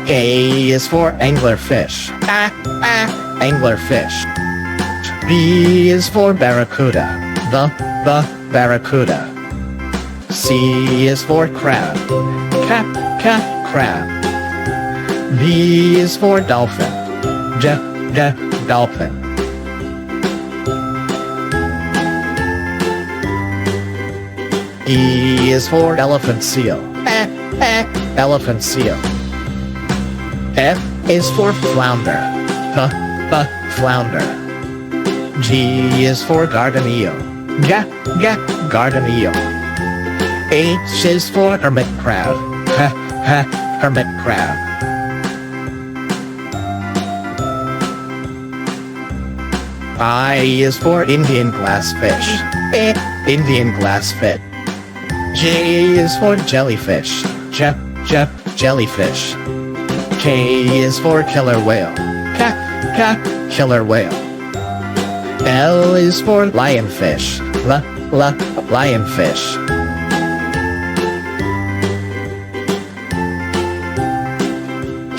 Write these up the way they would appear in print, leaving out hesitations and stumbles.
A is for anglerfish. Anglerfish. B is for barracuda. The barracuda. C is for crab. Crab. D is for dolphin. Dolphin. E is for elephant seal. Elephant seal. F is for flounder. Flounder. G is for garden eel. Garden eel. H is for hermit crab. Hermit crab. I is for Indian glassfish. Indian glassfish. J is for jellyfish. Jellyfish. K is for killer whale. Killer whale. L is for lionfish. Lionfish.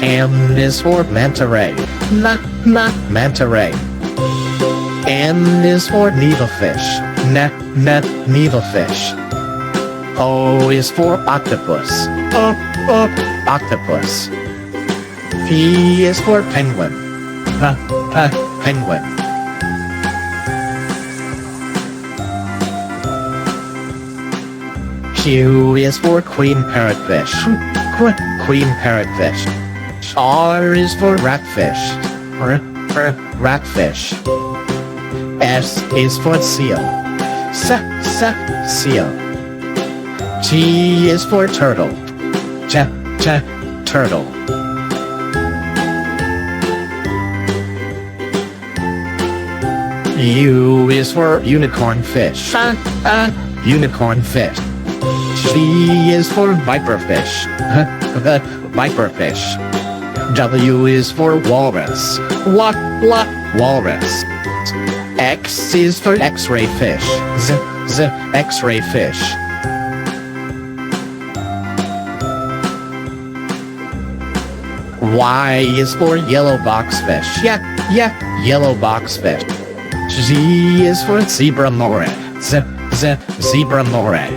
M is for manta ray. Manta ray. N is for needlefish. Needlefish. O is for octopus. Octopus. P is for penguin. Penguin. Q is for queen parrotfish. Queen parrotfish. R is for ratfish. Ratfish. S is for seal. Seal. T is for turtle. Turtle. U is for unicorn fish. Unicorn fish. V is for viperfish. Viperfish. W is for walrus. Walrus. X is for X-ray fish. X-ray fish. Y is for yellow boxfish. Yellow boxfish. Z is for zebra moray. Zebra moray.